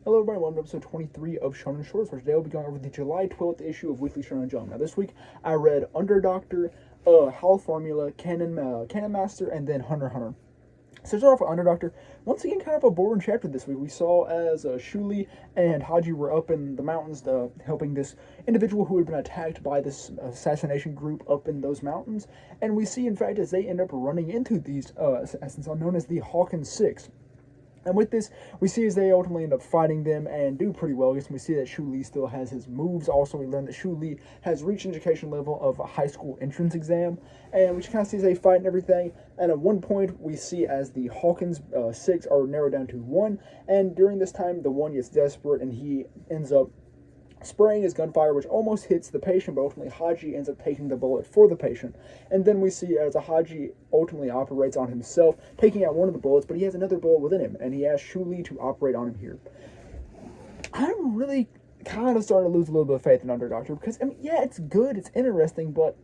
Hello everybody, welcome to episode 23 of Shonen Shorts, where today we'll be going over the July 12th issue of Weekly Shonen Jump. Now this week, I read Under Doctor, Hell Formula, Canon Master, and then Hunter x Hunter. So to start off with Under Doctor, once again kind of a boring chapter this week. We saw as Shuli and Haji were up in the mountains helping this individual who had been attacked by this assassination group up in those mountains. And we see, in fact, as they end up running into these assassins known as the Hawkins Six. And with this, we see as they ultimately end up fighting them and do pretty well. I guess we see that Shu Li still has his moves. Also, we learn that Shu Li has reached education level of a high school entrance exam. And we kind of see as they fight and everything. And at one point, we see as the Hawkins 6 are narrowed down to 1. And during this time, the 1 gets desperate and he ends up spraying his gunfire, which almost hits the patient, but ultimately Haji ends up taking the bullet for the patient. And then we see as a Haji ultimately operates on himself, taking out one of the bullets, but he has another bullet within him, and he asks Shu Li to operate on him here. I'm really kind of starting to lose a little bit of faith in Under Doctor, because, I mean, yeah, it's good, it's interesting, but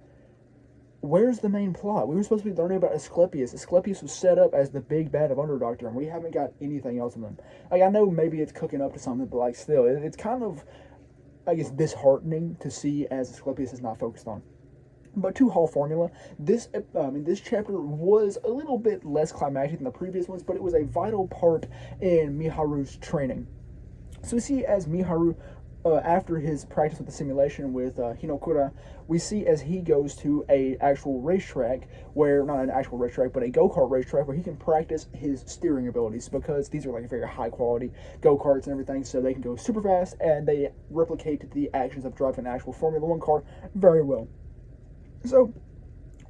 where's the main plot? We were supposed to be learning about Asclepius. Asclepius was set up as the big bad of Under Doctor, and we haven't got anything else in them. Like, I know maybe it's cooking up to something, but, like, still, it's kind of, I guess, disheartening to see as Asclepius is not focused on. But to Hall Formula, this chapter was a little bit less climactic than the previous ones, but it was a vital part in Miharu's training. So we see as Miharu, after his practice with the simulation with Hinokura, we see as he goes to a actual racetrack where, not an actual racetrack, but a go-kart racetrack where he can practice his steering abilities, because these are like very high quality go-karts and everything, so they can go super fast and they replicate the actions of driving an actual Formula 1 car very well. So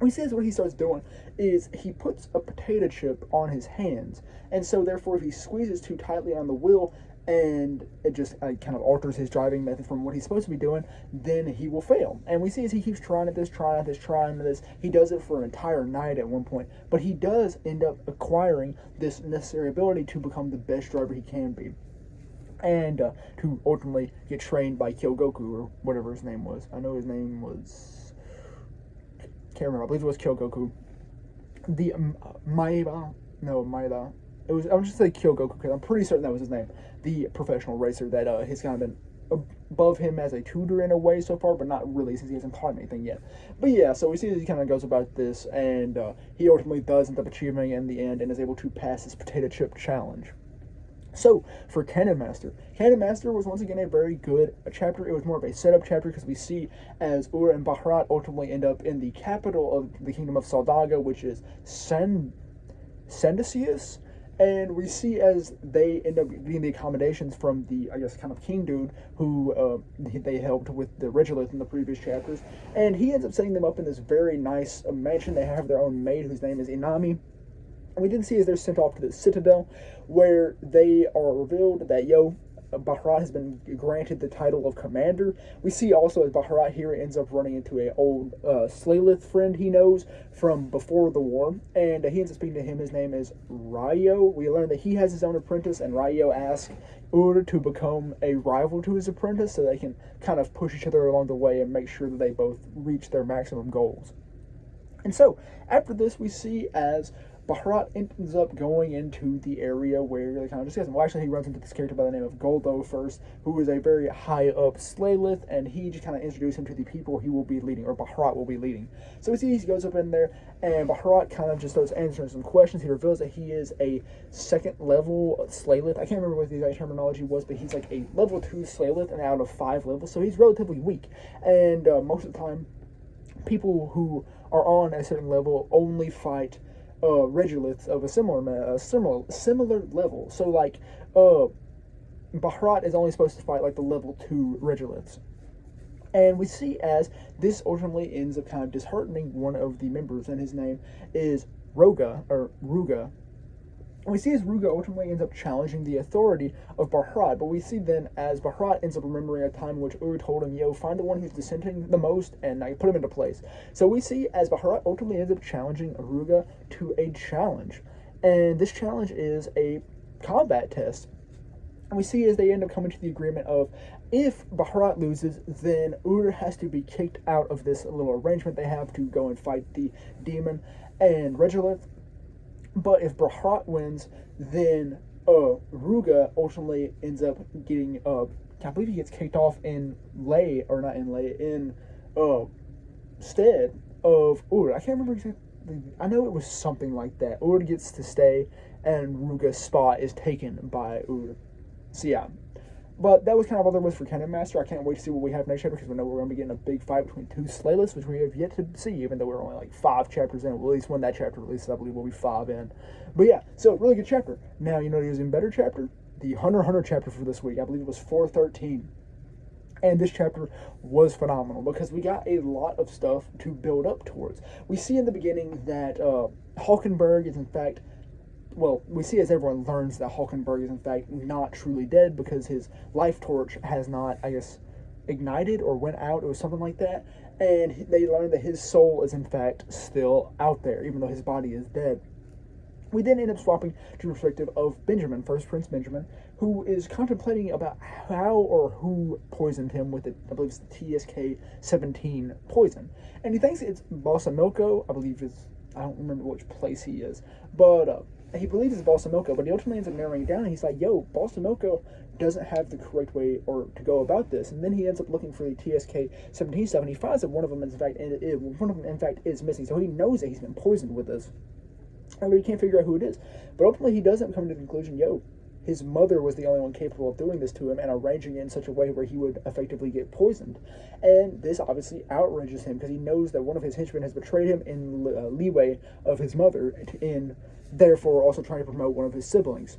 he says what he starts doing is he puts a potato chip on his hands, and so therefore if he squeezes too tightly on the wheel and it just kind of alters his driving method from what he's supposed to be doing, then he will fail. And we see as he keeps trying at this, he does it for an entire night at one point, but he does end up acquiring this necessary ability to become the best driver he can be, and to ultimately get trained by Kyogoku, or whatever his name was. I know his name was, can't remember, I believe it was Kyogoku. The Maeda, it was, I would just say Kyogoku, because I'm pretty certain that was his name. The professional racer that has kind of been above him as a tutor in a way so far, but not really, since he hasn't taught him anything yet. But yeah, so we see that he kind of goes about this, and he ultimately does end up achieving it in the end and is able to pass his potato chip challenge. So, for Canon Master was once again a very good chapter. It was more of a setup chapter, because we see as Ur and Bahrat ultimately end up in the capital of the kingdom of Saldaga, which is Sandasius. And we see as they end up getting the accommodations from the, I guess, kind of king dude who they helped with the regolith in the previous chapters. And he ends up setting them up in this very nice mansion. They have their own maid whose name is Inami. And we did see as they're sent off to the Citadel, where they are revealed that, Bahrat has been granted the title of commander. We see also as Bahrat here ends up running into an old Slalith friend he knows from before the war, and he ends up speaking to him. His name is Ryo. We learn that he has his own apprentice, and Ryo asks Ur to become a rival to his apprentice so they can kind of push each other along the way and make sure that they both reach their maximum goals. And so, after this, we see as Bahrat ends up going into the area where they kind of discuss him. Well, actually, he runs into this character by the name of Goldo first, who is a very high-up Slalith, and he just kind of introduces him to the people he will be leading, or Bahrat will be leading. So we see he goes up in there, and Bahrat kind of just starts answering some questions. He reveals that he is a second-level Slalith. I can't remember what the exact terminology was, but he's like a level 2 Slalith, and out of 5 levels, so he's relatively weak. And most of the time, people who are on a certain level only fight regoliths of a similar level. So like Bahrat is only supposed to fight like the level 2 regoliths. And we see as this ultimately ends up kind of disheartening one of the members, and his name is Ruga. And we see as Ruga ultimately ends up challenging the authority of Bahrat, but we see then as Bahrat ends up remembering a time in which Ur told him, find the one who's dissenting the most and put him into place. So we see as Bahrat ultimately ends up challenging Ruga to a challenge. And this challenge is a combat test. And we see as they end up coming to the agreement of, if Bahrat loses, then Ur has to be kicked out of this little arrangement they have to go and fight the demon and regolith. But if Bahrat wins, then Ruga ultimately ends up getting I believe he gets kicked off in Lay, or not in Lay, in uh stead of Ur. I can't remember exactly. I know it was something like that. Ur gets to stay, and Ruga's spot is taken by Ur. So yeah, but that was kind of all there was for Cannon Master. I can't wait to see what we have next chapter, because we know we're going to be getting a big fight between two Slaylists, which we have yet to see, even though we're only like 5 chapters in. Well, at least when that chapter releases, I believe we'll be 5 in. But yeah, so really good chapter. Now, you know what is even better chapter? The Hunter x Hunter chapter for this week. I believe it was 413. And this chapter was phenomenal because we got a lot of stuff to build up towards. We see in the beginning that Hulkenberg is in fact, well, we see as everyone learns that Hulkenberg is in fact not truly dead, because his life torch has not, I guess, ignited or went out. It was something like that. And they learn that his soul is in fact still out there, even though his body is dead. We then end up swapping to the perspective of Benjamin, First Prince Benjamin, who is contemplating about how or who poisoned him with it. I believe it's the TSK-17 poison. And he thinks it's Balsamilko. I believe it's, I don't remember which place he is, but he believes it's Balsamilko, but he ultimately ends up narrowing it down, and he's like, yo, Balsamilko doesn't have the correct way or to go about this. And then he ends up looking for the TSK-17 stuff, and he finds that one of them in fact is missing. So he knows that he's been poisoned with this. But he can't figure out who it is. But ultimately, he doesn't come to the conclusion, yo, his mother was the only one capable of doing this to him and arranging it in such a way where he would effectively get poisoned. And this obviously outrages him, because he knows that one of his henchmen has betrayed him in leeway of his mother, in therefore also trying to promote one of his siblings.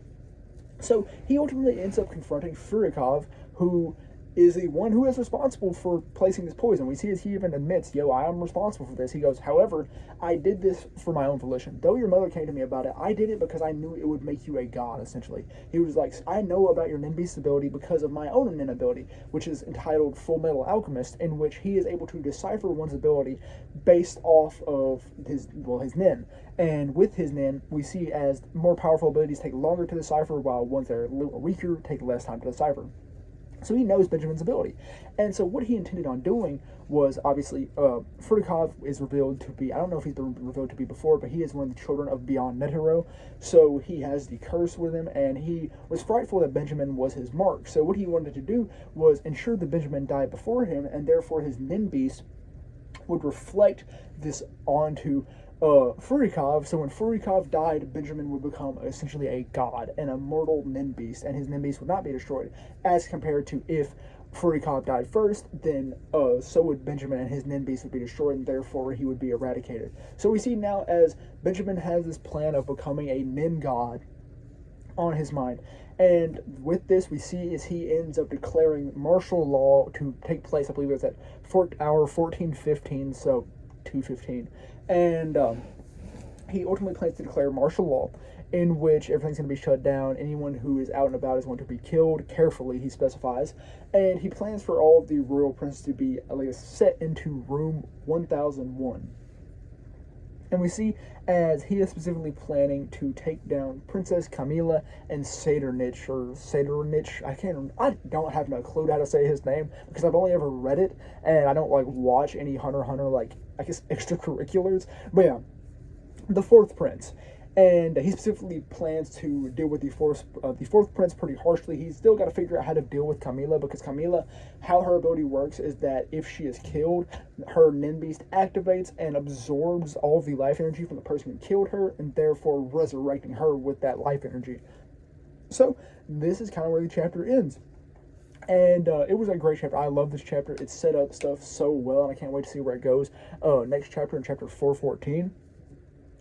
So he ultimately ends up confronting Furikov, who is the one who is responsible for placing this poison. We see as he even admits, yo, I am responsible for this. He goes, however, I did this for my own volition. Though your mother came to me about it, I did it because I knew it would make you a god, essentially. He was like, I know about your Nin Beast ability because of my own Nin ability, which is entitled Full Metal Alchemist, in which he is able to decipher one's ability based off of his Nin. And with his Nin, we see as more powerful abilities take longer to decipher, while ones that are a little weaker take less time to decipher. So he knows Benjamin's ability. And so what he intended on doing was, obviously, Furikov is revealed to be, I don't know if he's been revealed to be before, but he is one of the children of Beyond Netero. So he has the curse with him, and he was frightful that Benjamin was his mark. So what he wanted to do was ensure that Benjamin died before him, and therefore his Nin Beast would reflect this onto Furikov. So when Furikov died, Benjamin would become essentially a god, an immortal Nin Beast, and his Nin Beast would not be destroyed, as compared to if Furikov died first, then so would Benjamin, and his Nin Beast would be destroyed, and therefore he would be eradicated. So we see now as Benjamin has this plan of becoming a Nin god on his mind. And with this, we see as he ends up declaring martial law to take place, I believe it was at hour 14:15, so 2:15. And he ultimately plans to declare martial law, in which everything's going to be shut down. Anyone who is out and about is going to be killed carefully, he specifies. And he plans for all of the royal princes to be set into room 1001. And we see as he is specifically planning to take down Princess Camila and Sadernich, I don't have no clue how to say his name, because I've only ever read it, and I don't watch any Hunter x Hunter, I guess, extracurriculars. But yeah, the fourth prince. And he specifically plans to deal with the fourth prince pretty harshly. He's still got to figure out how to deal with Camila, because Camila, how her ability works is that if she is killed, her Nin Beast activates and absorbs all the life energy from the person who killed her, and therefore resurrecting her with that life energy. So this is kind of where the chapter ends. And it was a great chapter. I love this chapter. It set up stuff so well, and I can't wait to see where it goes. Next chapter, in chapter 414.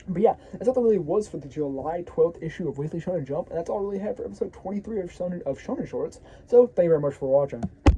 But yeah, that's all that really was for the July 12th issue of Weekly Shonen Jump, and that's all I really have for episode 23 of Shonen Shorts. So, thank you very much for watching.